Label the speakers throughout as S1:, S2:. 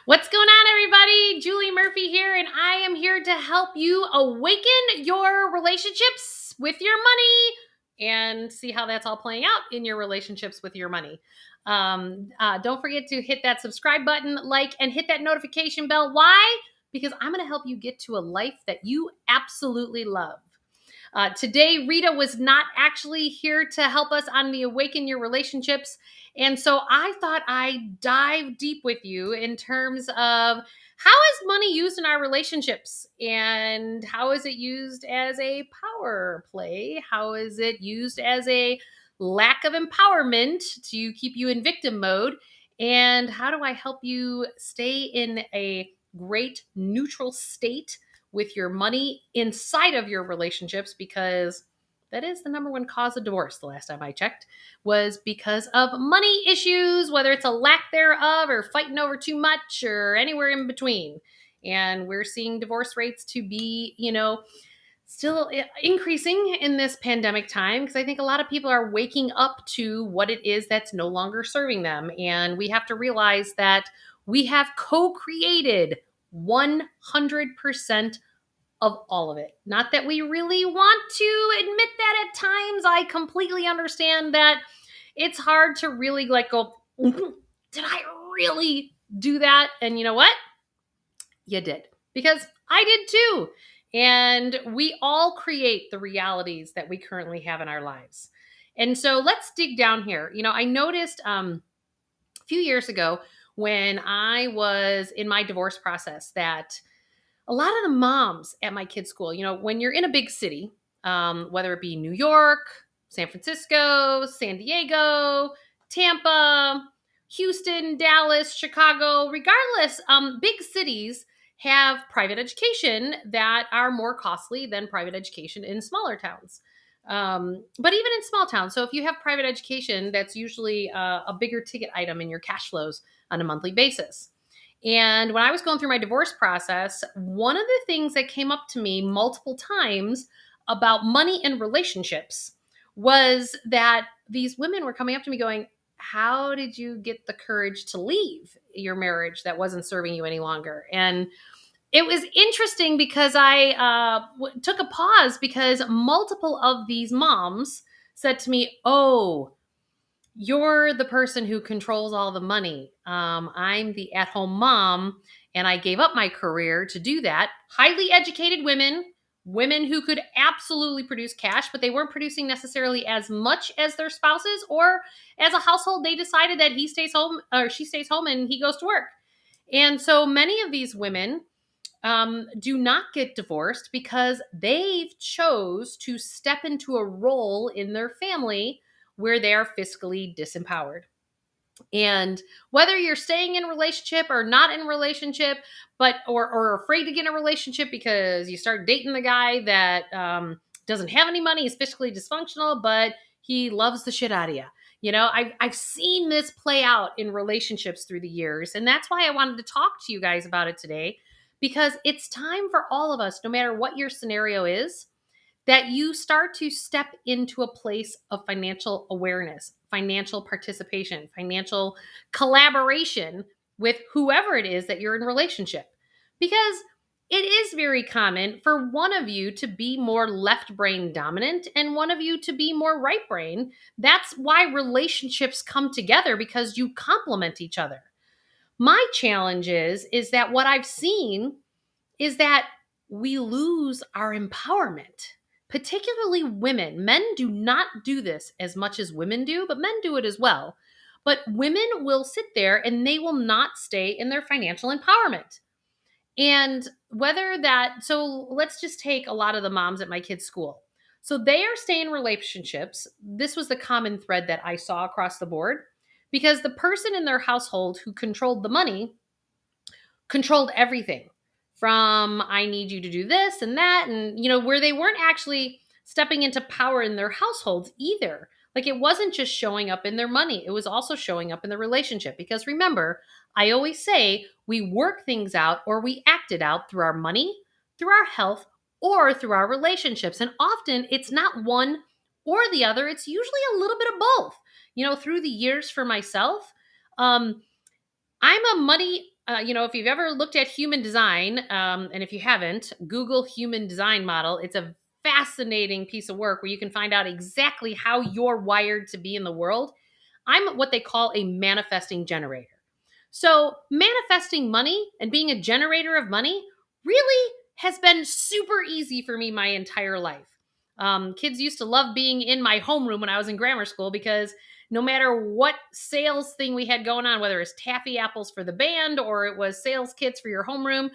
S1: What's going on, everybody? Julie Murphy here, and I am here to help you awaken your relationships with your money and see how that's all playing out in your relationships with your money. Don't forget to hit that subscribe button, like, and hit that notification bell. Why? Because I'm going to help you get to a life that you absolutely love. Today, Rita was not actually here to help us on the Awaken Your Relationships. And so I thought I'd dive deep with you in terms of how is money used in our relationships and how is it used as a power play? How is it used as a lack of empowerment to keep you in victim mode? And how do I help you stay in a great neutral state with your money inside of your relationships? Because that is the number one cause of divorce, the last time I checked, was because of money issues, whether it's a lack thereof or fighting over too much or anywhere in between. And we're seeing divorce rates to be, still increasing in this pandemic time, because I think a lot of people are waking up to what it is that's no longer serving them. And we have to realize that we have co-created 100% of all of it. Not that we really want to admit that at times. I completely understand that it's hard to really go, did I really do that? And you know what? You did. Because I did too. And we all create the realities that we currently have in our lives. And so let's dig down here. I noticed a few years ago when I was in my divorce process that a lot of the moms at my kids' school, when you're in a big city, whether it be New York, San Francisco, San Diego, Tampa, Houston, Dallas, Chicago, regardless, big cities have private education that are more costly than private education in smaller towns. But even in small towns, so if you have private education, that's usually a bigger ticket item in your cash flows on a monthly basis. And when I was going through my divorce process, one of the things that came up to me multiple times about money and relationships was that these women were coming up to me going, how did you get the courage to leave your marriage that wasn't serving you any longer? And it was interesting because I took a pause because multiple of these moms said to me, oh, you're the person who controls all the money. I'm the at-home mom, and I gave up my career to do that. Highly educated women who could absolutely produce cash, but they weren't producing necessarily as much as their spouses, or as a household, they decided that he stays home or she stays home and he goes to work. And so many of these women do not get divorced because they've chose to step into a role in their family where they are fiscally disempowered. And whether you're staying in a relationship or not in a relationship, but or afraid to get in a relationship because you start dating the guy that doesn't have any money, is fiscally dysfunctional, but he loves the shit out of you. I've seen this play out in relationships through the years, and that's why I wanted to talk to you guys about it today, because it's time for all of us, no matter what your scenario is, that you start to step into a place of financial awareness, financial participation, financial collaboration with whoever it is that you're in relationship. Because it is very common for one of you to be more left brain dominant and one of you to be more right brain. That's why relationships come together, because you complement each other. My challenge is that what I've seen is that we lose our empowerment, particularly women. Men do not do this as much as women do, but men do it as well. But women will sit there and they will not stay in their financial empowerment. And so let's just take a lot of the moms at my kids' school. So they are staying in relationships. This was the common thread that I saw across the board, because the person in their household who controlled the money controlled everything from I need you to do this and that. And, where they weren't actually stepping into power in their households either. Like, it wasn't just showing up in their money, it was also showing up in the relationship. Because remember, I always say we work things out or we act it out through our money, through our health, or through our relationships. And often it's not one or the other, it's usually a little bit of both. Through the years for myself, I'm a money if you've ever looked at human design, and if you haven't, Google human design model. It's a fascinating piece of work where you can find out exactly how you're wired to be in the world. I'm what they call a manifesting generator. So, manifesting money and being a generator of money really has been super easy for me my entire life. Kids used to love being in my homeroom when I was in grammar school because no matter what sales thing we had going on, whether it's taffy apples for the band or it was sales kits for your homeroom,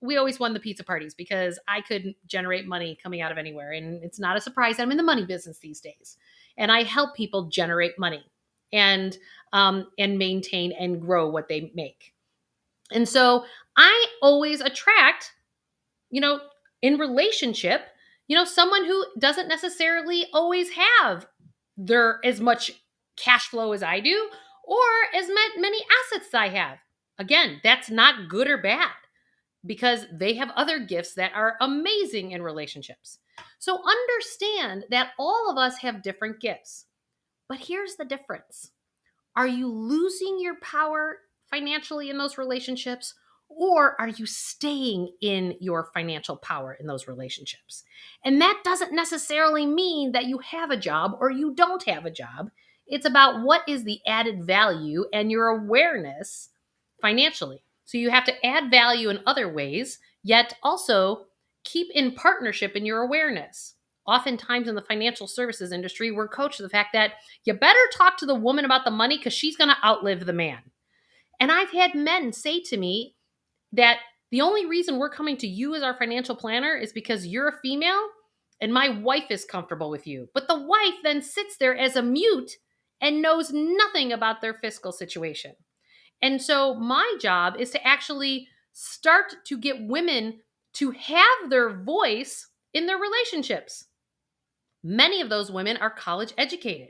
S1: we always won the pizza parties because I could generate money coming out of anywhere. And it's not a surprise I'm in the money business these days. And I help people generate money and maintain and grow what they make. And so I always attract, you know, in relationship, someone who doesn't necessarily always have their as much cash flow as I do or as many assets as I have. Again, that's not good or bad because they have other gifts that are amazing in relationships. So understand that all of us have different gifts. But here's the difference. Are you losing your power financially in those relationships? Or are you staying in your financial power in those relationships? And that doesn't necessarily mean that you have a job or you don't have a job. It's about what is the added value and your awareness financially. So you have to add value in other ways, yet also keep in partnership in your awareness. Oftentimes in the financial services industry, we're coached to the fact that you better talk to the woman about the money because she's going to outlive the man. And I've had men say to me that the only reason we're coming to you as our financial planner is because you're a female and my wife is comfortable with you. But the wife then sits there as a mute and knows nothing about their fiscal situation. And so my job is to actually start to get women to have their voice in their relationships. Many of those women are college educated.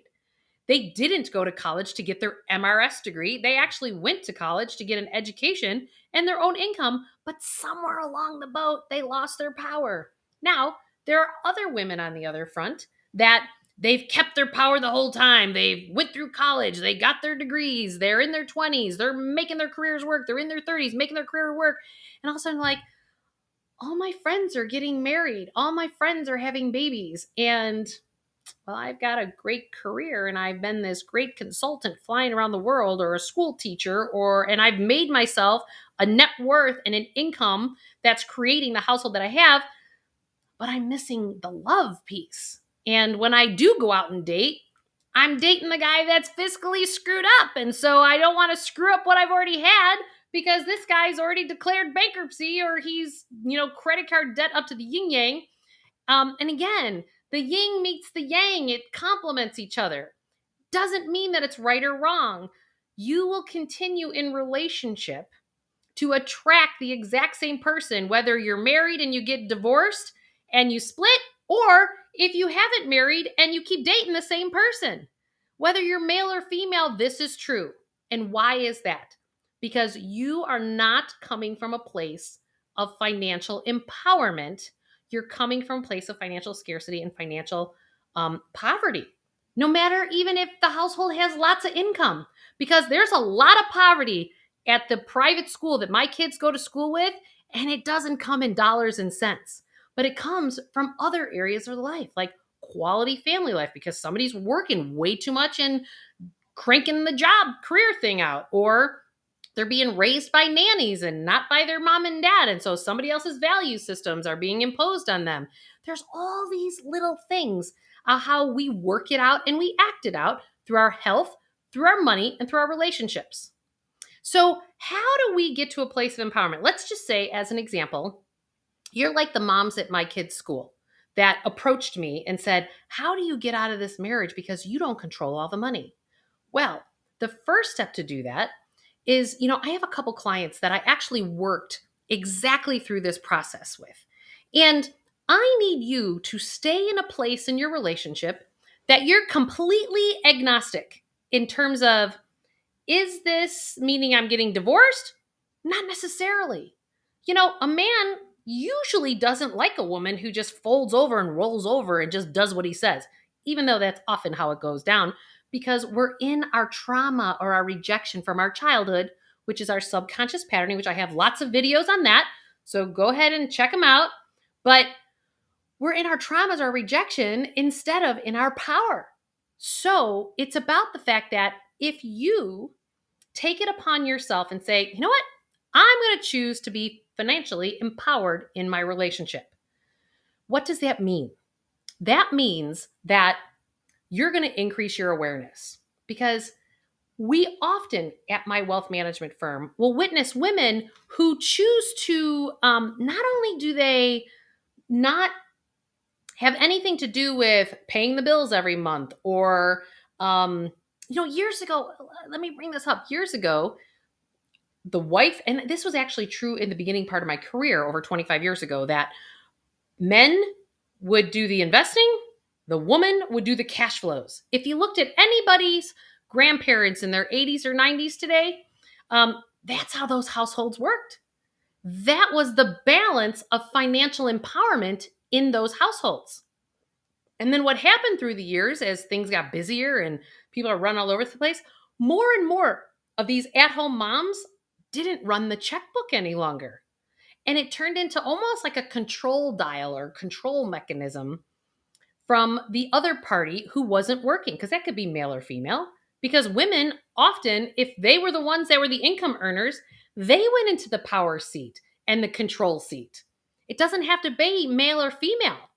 S1: They didn't go to college to get their MRS degree. They actually went to college to get an education and their own income, but somewhere along the boat, they lost their power. Now, there are other women on the other front that they've kept their power the whole time. They went through college, they got their degrees, they're in their 20s, they're making their careers work, they're in their 30s making their career work. And all of a sudden, like, all my friends are getting married, all my friends are having babies, and well, I've got a great career and I've been this great consultant flying around the world or a school teacher and I've made myself a net worth and an income that's creating the household that I have, but I'm missing the love piece. And when I do go out and date, I'm dating the guy that's fiscally screwed up. And so I don't want to screw up what I've already had because this guy's already declared bankruptcy or he's, credit card debt up to the yin yang. And again, the yin meets the yang. It complements each other. Doesn't mean that it's right or wrong. You will continue in relationship to attract the exact same person, whether you're married and you get divorced and you split, or if you haven't married and you keep dating the same person. Whether you're male or female, this is true. And why is that? Because you are not coming from a place of financial empowerment. You're coming from a place of financial scarcity and financial poverty. No matter even if the household has lots of income, because there's a lot of poverty at the private school that my kids go to school with, and it doesn't come in dollars and cents, but it comes from other areas of life, like quality family life, because somebody's working way too much and cranking the job career thing out, or they're being raised by nannies and not by their mom and dad. And so somebody else's value systems are being imposed on them. There's all these little things how we work it out and we act it out through our health, through our money, and through our relationships. So how do we get to a place of empowerment? Let's just say, as an example, you're like the moms at my kids' school that approached me and said, how do you get out of this marriage because you don't control all the money? Well, the first step to do that is, I have a couple clients that I actually worked exactly through this process with. And I need you to stay in a place in your relationship that you're completely agnostic in terms of, is this meaning I'm getting divorced? Not necessarily. A man usually doesn't like a woman who just folds over and rolls over and just does what he says, even though that's often how it goes down, because we're in our trauma or our rejection from our childhood, which is our subconscious patterning, which I have lots of videos on that. So go ahead and check them out. But we're in our traumas, our rejection, instead of in our power. So it's about the fact that if you take it upon yourself and say, you know what? I'm going to choose to be financially empowered in my relationship. What does that mean? That means that you're going to increase your awareness, because we often at my wealth management firm will witness women who choose to not only do they not have anything to do with paying the bills every month or, years ago, let me bring this up. Years ago, the wife, and this was actually true in the beginning part of my career over 25 years ago, that men would do the investing, the woman would do the cash flows. If you looked at anybody's grandparents in their 80s or 90s today, that's how those households worked. That was the balance of financial empowerment in those households. And then what happened through the years as things got busier and people are running all over the place, more and more of these at-home moms didn't run the checkbook any longer. And it turned into almost like a control dial or control mechanism from the other party who wasn't working, because that could be male or female. Because women often, if they were the ones that were the income earners, they went into the power seat and the control seat. It doesn't have to be male or female.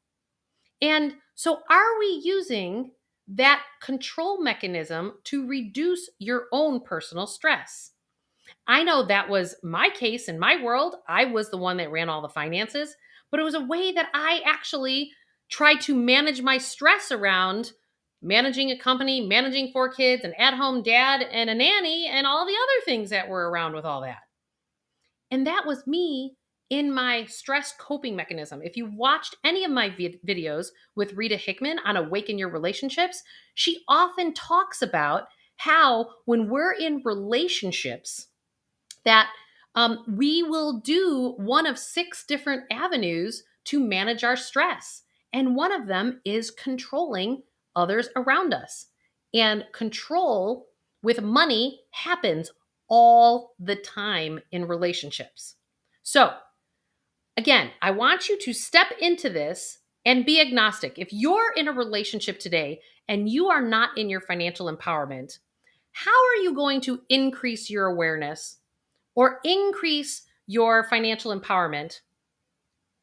S1: And so are we using that control mechanism to reduce your own personal stress? I know that was my case in my world. I was the one that ran all the finances, but it was a way that I actually tried to manage my stress around managing a company, managing 4 kids, an at-home dad, and a nanny, and all the other things that were around with all that. And that was me in my stress coping mechanism. If you watched any of my videos with Rita Hickman on Awaken Your Relationships, she often talks about how when we're in relationships, that we will do one of 6 different avenues to manage our stress. And one of them is controlling others around us. And control with money happens all the time in relationships. So, again, I want you to step into this and be agnostic. If you're in a relationship today and you are not in your financial empowerment, how are you going to increase your awareness or increase your financial empowerment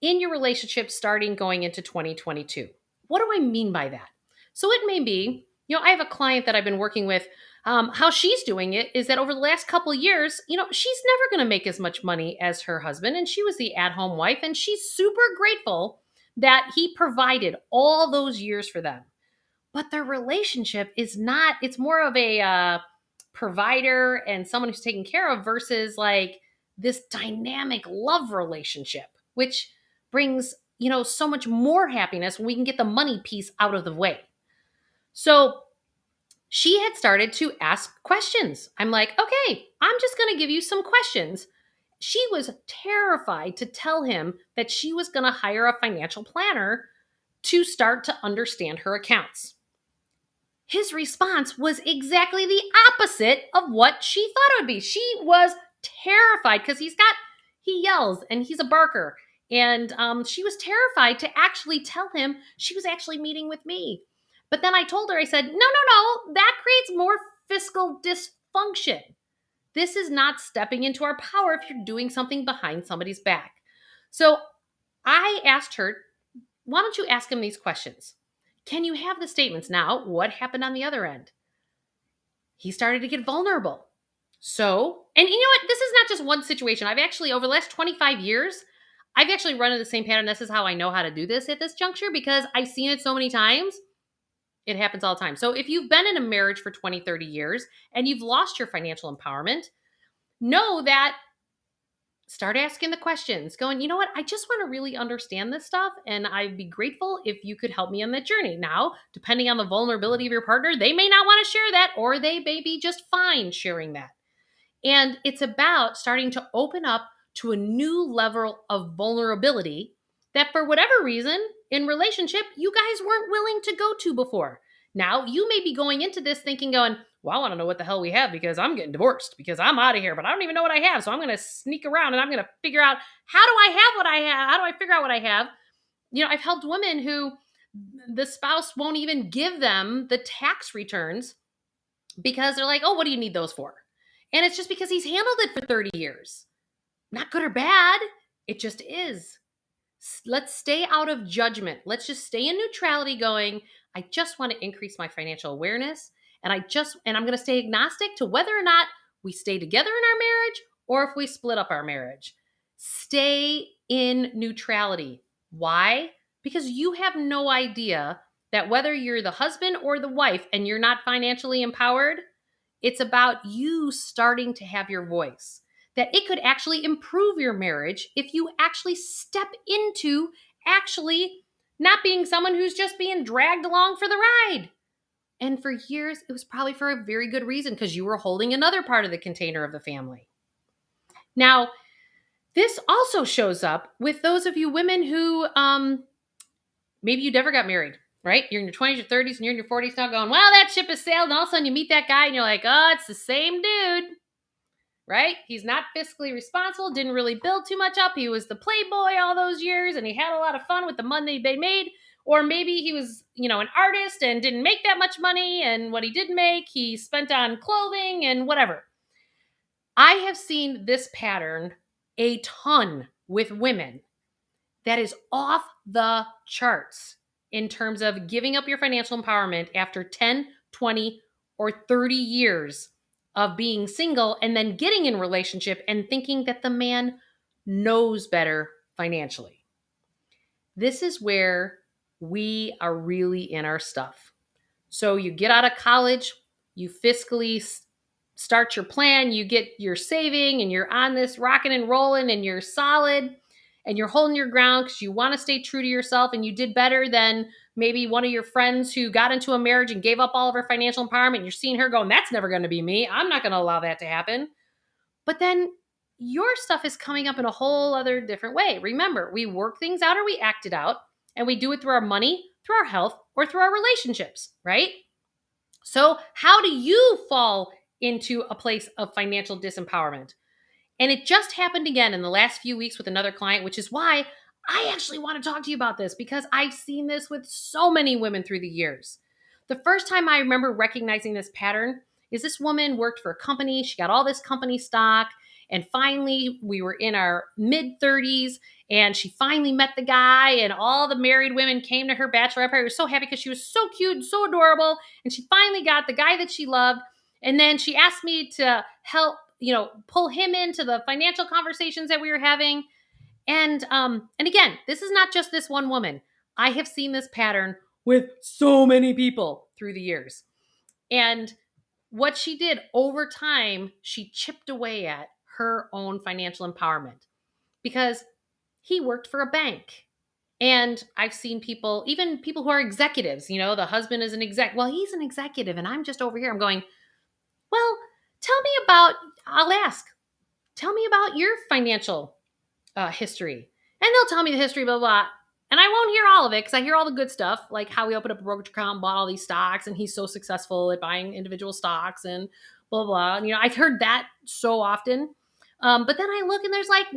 S1: in your relationship starting going into 2022? What do I mean by that? So it may be, I have a client that I've been working with. How she's doing it is that over the last couple of years, she's never going to make as much money as her husband. And she was the at-home wife. And she's super grateful that he provided all those years for them. But their relationship is not, it's more of a provider and someone who's taken care of versus like this dynamic love relationship, which brings, so much more happiness when we can get the money piece out of the way. So she had started to ask questions. I'm like, okay, I'm just going to give you some questions. She was terrified to tell him that she was going to hire a financial planner to start to understand her accounts. His response was exactly the opposite of what she thought it would be. She was terrified because he yells and he's a barker. And she was terrified to actually tell him she was actually meeting with me. But then I told her, I said, no, that creates more fiscal dysfunction. This is not stepping into our power if you're doing something behind somebody's back. So I asked her, why don't you ask him these questions? Can you have the statements? Now, what happened on the other end? He started to get vulnerable. So, and you know what? This is not just one situation. I've actually, over the last 25 years, I've actually run into the same pattern. This is how I know how to do this at this juncture because I've seen it so many times. It happens all the time. So if you've been in a marriage for 20, 30 years and you've lost your financial empowerment, know that start asking the questions, going, you know what? I just want to really understand this stuff. And I'd be grateful if you could help me on that journey. Now, depending on the vulnerability of your partner, they may not want to share that, or they may be just fine sharing that. And it's about starting to open up to a new level of vulnerability that for whatever reason in relationship, you guys weren't willing to go to before. Now you may be going into this thinking, going, Well, I want to know what the hell we have because I'm getting divorced because I'm out of here, but I don't even know what I have. So I'm going to sneak around and I'm going to figure out, how do I have what I have? How do I figure out what I have? I've helped women who the spouse won't even give them the tax returns because they're like, oh, what do you need those for? And it's just because he's handled it for 30 years. Not good or bad. It just is. Let's stay out of judgment. Let's just stay in neutrality going, I just want to increase my financial awareness. And I'm going to stay agnostic to whether or not we stay together in our marriage or if we split up our marriage. Stay in neutrality. Why? Because you have no idea that whether you're the husband or the wife and you're not financially empowered, it's about you starting to have your voice. That it could actually improve your marriage if you actually step into actually not being someone who's just being dragged along for the ride. And for years, it was probably for a very good reason because you were holding another part of the container of the family. Now, this also shows up with those of you women who maybe you never got married, right? You're in your 20s or 30s and you're in your 40s now going, well, that ship has sailed. And all of a sudden you meet that guy and you're like, oh, it's the same dude, right? He's not fiscally responsible, didn't really build too much up. He was the playboy all those years and he had a lot of fun with the money they made. Or maybe he was, an artist and didn't make that much money. And what he did make, he spent on clothing and whatever. I have seen this pattern a ton with women that is off the charts in terms of giving up your financial empowerment after 10, 20, or 30 years of being single and then getting in a relationship and thinking that the man knows better financially. This is where we are really in our stuff. So you get out of college, you fiscally start your plan, you get your saving and you're on this rocking and rolling and you're solid and you're holding your ground because you want to stay true to yourself and you did better than maybe one of your friends who got into a marriage and gave up all of her financial empowerment. You're seeing her going, that's never going to be me. I'm not going to allow that to happen. But then your stuff is coming up in a whole other different way. Remember, we work things out or we act it out, and we do it through our money, through our health, or through our relationships, right? So how do you fall into a place of financial disempowerment? And it just happened again in the last few weeks with another client, which is why I actually want to talk to you about this because I've seen this with so many women through the years. The first time I remember recognizing this pattern is this woman worked for a company. She got all this company stock. And finally, we were in our mid 30s and she finally met the guy and all the married women came to her bachelorette party. I was so happy because she was so cute and so adorable. And she finally got the guy that she loved. And then she asked me to help, pull him into the financial conversations that we were having. And again, this is not just this one woman. I have seen this pattern with so many people through the years. And what she did over time, she chipped away at her own financial empowerment because he worked for a bank. And I've seen people, even people who are executives, the husband is an exec. Well, he's an executive and I'm just over here. I'm going, well, I'll ask, tell me about your financial history. And they'll tell me the history, blah, blah, blah. And I won't hear all of it because I hear all the good stuff, like how he opened up a brokerage account and bought all these stocks and he's so successful at buying individual stocks and blah, blah. And, I've heard that so often. But then I look and there's like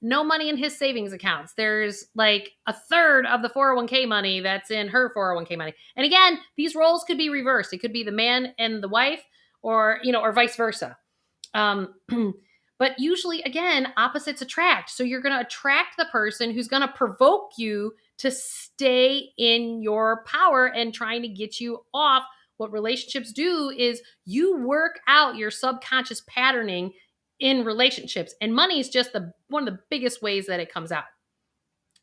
S1: no money in his savings accounts. There's like a third of the 401k money that's in her 401k money. And again, these roles could be reversed. It could be the man and the wife or vice versa. But usually, again, opposites attract. So you're going to attract the person who's going to provoke you to stay in your power and trying to get you off. What relationships do is you work out your subconscious patterning in relationships. And money is just one of the biggest ways that it comes out.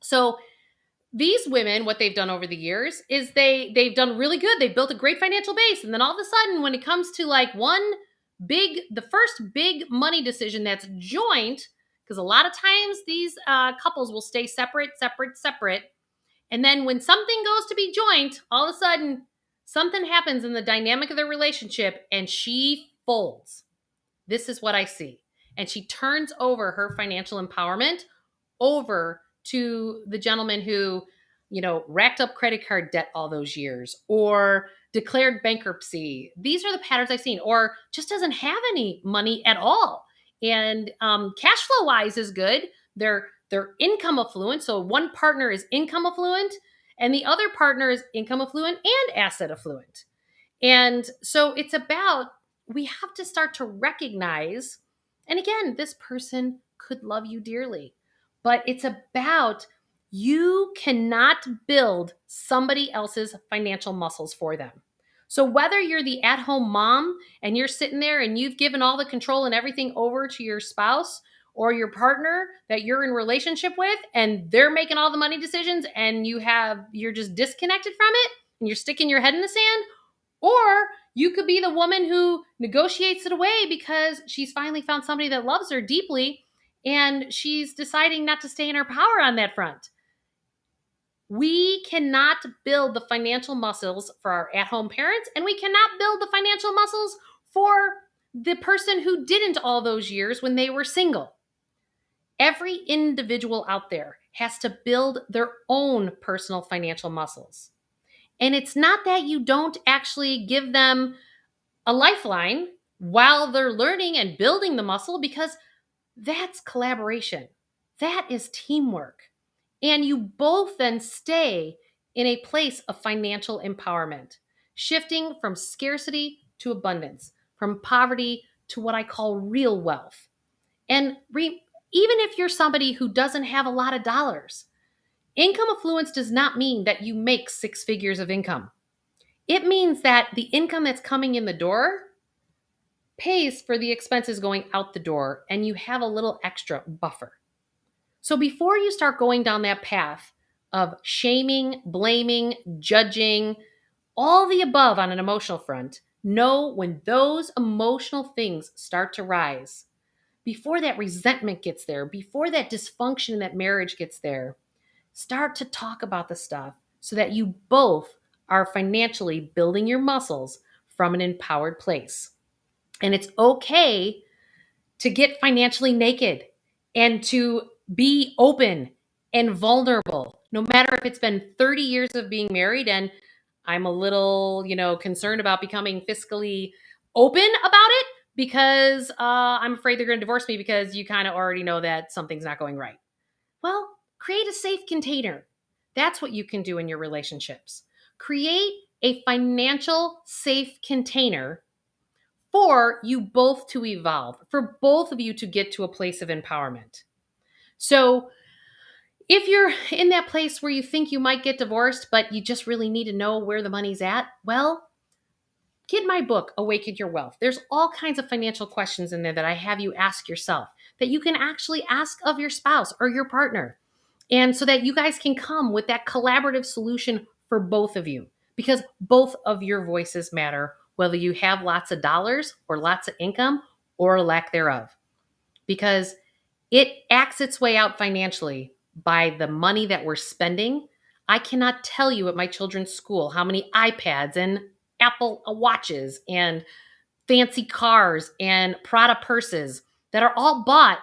S1: So these women, what they've done over the years is they've done really good. They've built a great financial base. And then all of a sudden, when it comes to like the first big money decision that's joint, because a lot of times these couples will stay separate. And then when something goes to be joint, all of a sudden something happens in the dynamic of their relationship and she folds. This is what I see. And she turns over her financial empowerment over to the gentleman who, racked up credit card debt all those years or declared bankruptcy. These are the patterns I've seen, or just doesn't have any money at all. And cash flow wise is good. They're income affluent. So one partner is income affluent, and the other partner is income affluent and asset affluent. And so it's about, we have to start to recognize, and again, this person could love you dearly, but it's about, you cannot build somebody else's financial muscles for them. So whether you're the at-home mom and you're sitting there and you've given all the control and everything over to your spouse or your partner that you're in relationship with, and they're making all the money decisions, and you're just disconnected from it and you're sticking your head in the sand, or you could be the woman who negotiates it away because she's finally found somebody that loves her deeply and she's deciding not to stay in her power on that front. We cannot build the financial muscles for our at-home parents, and we cannot build the financial muscles for the person who didn't all those years when they were single. Every individual out there has to build their own personal financial muscles. And it's not that you don't actually give them a lifeline while they're learning and building the muscle, because that's collaboration. That is teamwork. And you both then stay in a place of financial empowerment, shifting from scarcity to abundance, from poverty to what I call real wealth. And even if you're somebody who doesn't have a lot of dollars, income affluence does not mean that you make 6 figures of income. It means that the income that's coming in the door pays for the expenses going out the door, and you have a little extra buffer. So before you start going down that path of shaming, blaming, judging, all the above on an emotional front, know when those emotional things start to rise, before that resentment gets there, before that dysfunction in that marriage gets there, start to talk about the stuff so that you both are financially building your muscles from an empowered place. And it's okay to get financially naked and to be open and vulnerable, no matter if it's been 30 years of being married and I'm a little, concerned about becoming fiscally open about it because I'm afraid they're going to divorce me because you kind of already know that something's not going right. Well, create a safe container. That's what you can do in your relationships. Create a financial safe container for you both to evolve, for both of you to get to a place of empowerment. So if you're in that place where you think you might get divorced, but you just really need to know where the money's at, well, get my book, Awaken Your Wealth. There's all kinds of financial questions in there that I have you ask yourself that you can actually ask of your spouse or your partner. And so that you guys can come with that collaborative solution for both of you, because both of your voices matter, whether you have lots of dollars or lots of income or lack thereof, because it acts its way out financially by the money that we're spending. I cannot tell you at my children's school how many iPads and Apple watches and fancy cars and Prada purses that are all bought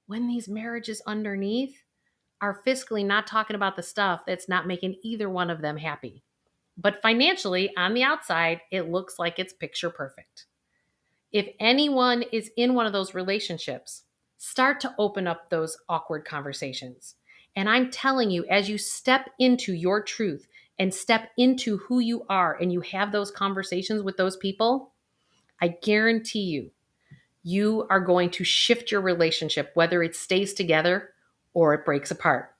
S1: when these marriages underneath are fiscally not talking about the stuff that's not making either one of them happy. But financially, on the outside, it looks like it's picture perfect. If anyone is in one of those relationships, start to open up those awkward conversations. And I'm telling you, as you step into your truth and step into who you are and you have those conversations with those people, I guarantee you, you are going to shift your relationship, whether it stays together or it breaks apart.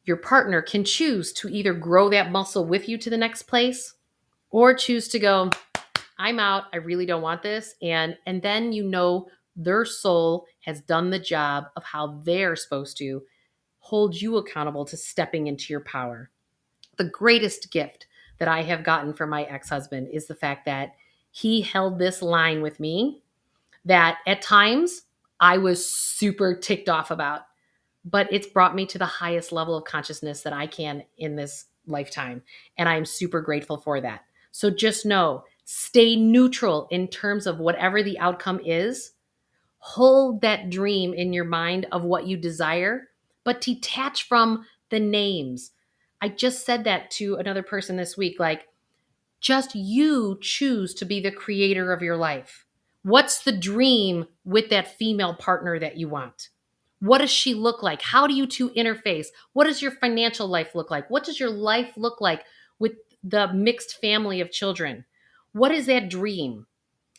S1: Your partner can choose to either grow that muscle with you to the next place or choose to go, I'm out. I really don't want this. And then their soul has done the job of how they're supposed to hold you accountable to stepping into your power. The greatest gift that I have gotten from my ex-husband is the fact that he held this line with me that at times I was super ticked off about, but it's brought me to the highest level of consciousness that I can in this lifetime. And I'm super grateful for that. So just know, stay neutral in terms of whatever the outcome is. Hold that dream in your mind of what you desire, but detach from the names. I just said that to another person this week. Like, Just you choose to be the creator of your life. What's the dream with that female partner that you want? What does she look like? How do you two interface? What does your financial life look like? What does your life look like with the mixed family of children? What is that dream?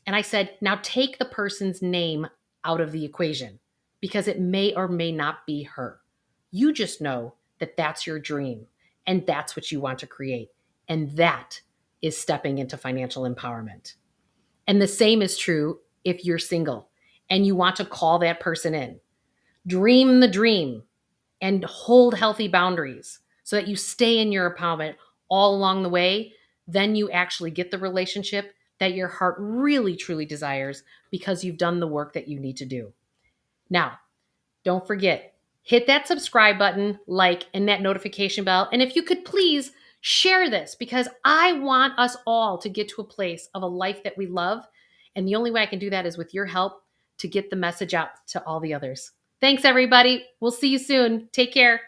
S1: And I said, now take the person's name out of the equation because it may or may not be her. You just know that that's your dream and that's what you want to create. And that is stepping into financial empowerment. And the same is true if you're single and you want to call that person in. Dream the dream and hold healthy boundaries so that you stay in your empowerment all along the way. Then you actually get the relationship that your heart really, truly desires because you've done the work that you need to do. Now, don't forget, hit that subscribe button, like, and that notification bell. And if you could please share this because I want us all to get to a place of a life that we love. And the only way I can do that is with your help to get the message out to all the others. Thanks, everybody. We'll see you soon. Take care.